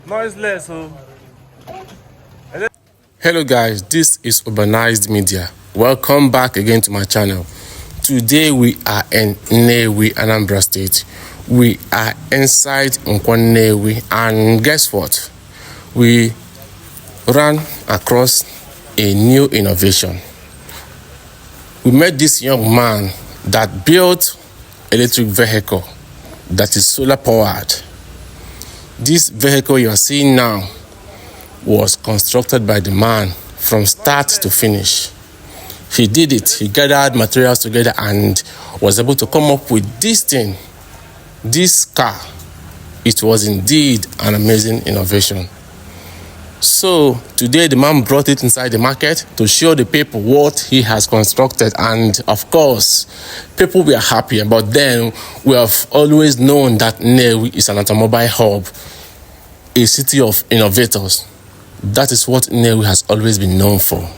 Noiseless. Hello guys, this is Urbanized Media. Welcome back again to my channel. Today we are in Nnewi Anambra State. We are inside Nnewi, and guess what? We ran across a new innovation. We met this young man that built electric vehicle that is solar powered. This vehicle you are seeing now was constructed by the man from start to finish. He did it. He gathered materials together and was able to come up with this thing, this car. It was indeed an amazing innovation. So today the man brought it inside the market to show the people what he has constructed, and of course people were happy. But then we have always known that Nnewi is an automobile hub, a city of innovators. That is what Nnewi has always been known for.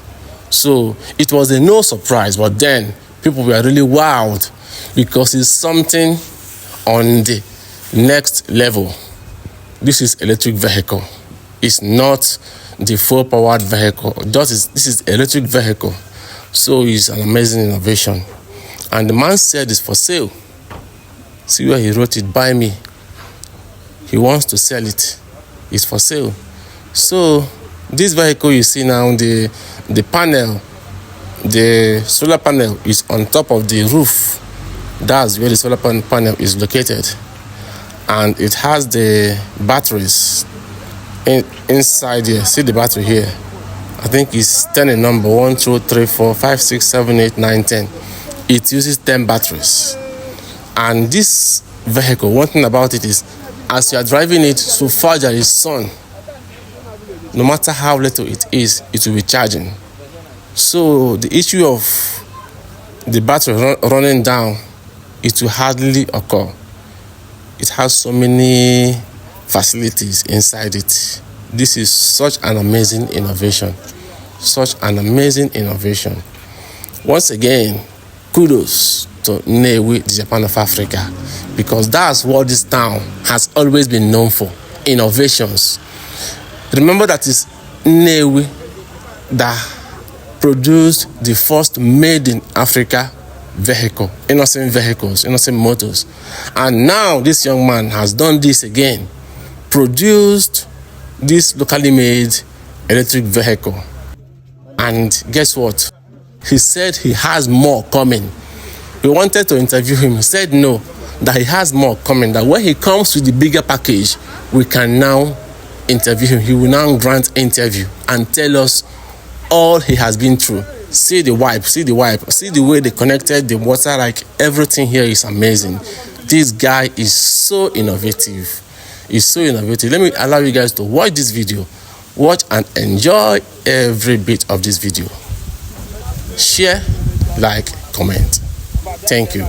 So it was a no surprise, but then people were really wowed because it's something on the next level. This is electric vehicle. It's not the full powered vehicle. This is electric vehicle. So it's an amazing innovation. And the man said it's for sale. See where he wrote it, buy me. He wants to sell it. It's for sale. So this vehicle you see now, the panel, the solar panel is on top of the roof. That's where the solar panel is located. And it has the batteries inside here. See the battery here. I think it's 10 in number, 1, 2, 3, 4, 5, 6, 7, 8, 9, 10. It uses 10 batteries. And this vehicle, one thing about it is, as you are driving it, so far there is sun. No matter how little it is, it will be charging. So the issue of the battery running down, it will hardly occur. It has so many facilities inside it. This is such an amazing innovation. Such an amazing innovation. Once again, kudos to Nnewi, the Japan of Africa, because that's what this town has always been known for, innovations. Remember that it's Nnewi that produced the first made in Africa vehicle, innocent vehicles, innocent motors. And now this young man has done this again, produced this locally made electric vehicle. And guess what? He said he has more coming. We wanted to interview him. He said no, that he has more coming, that when he comes with the bigger package, we can now interview him. He will now grant interview and tell us all he has been through. See the wipe, see the way they connected the water, like everything here is amazing. This guy is so innovative. He's so innovative. Let me allow you guys to watch this video. Watch and enjoy every bit of this video. Share, like, comment. Thank you.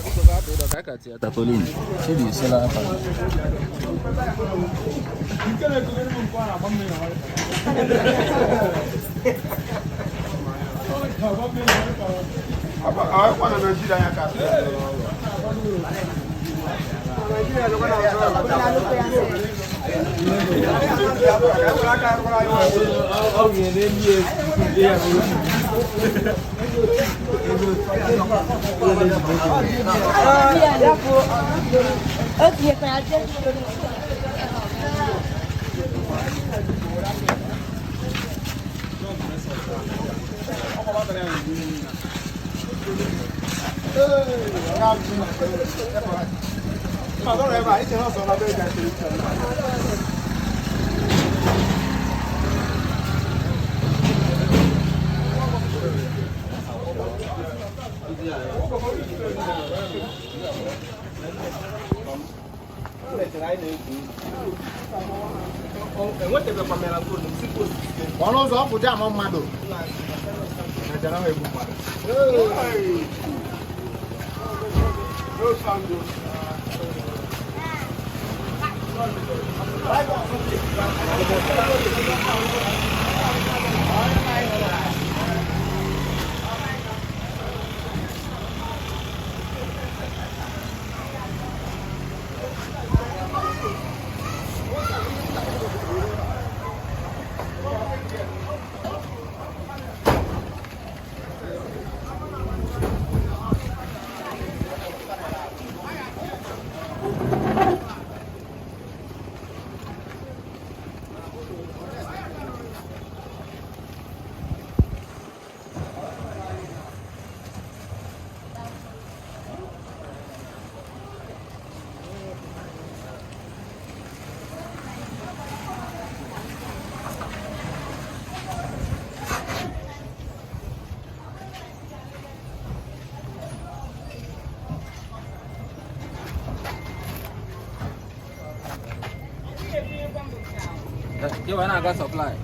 You want to get supply?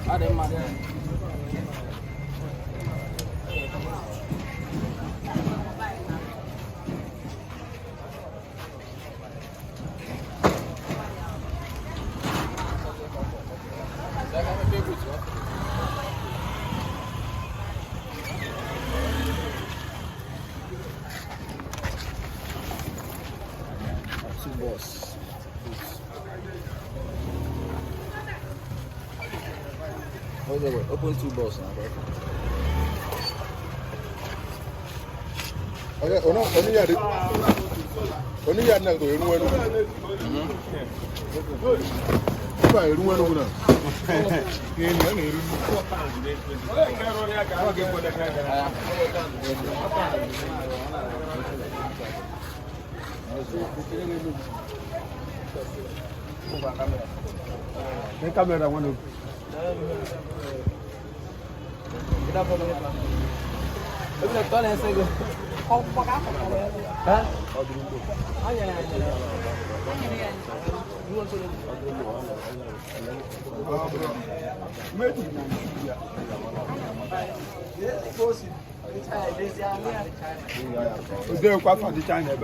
I don't matter. Boss. What's that word? Open two balls now, bro. Okay, only you not going to camera one. They're quite for the China.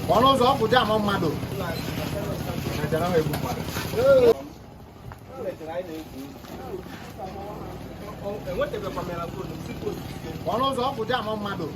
One of those put down on Mado. One of those put down on Mado.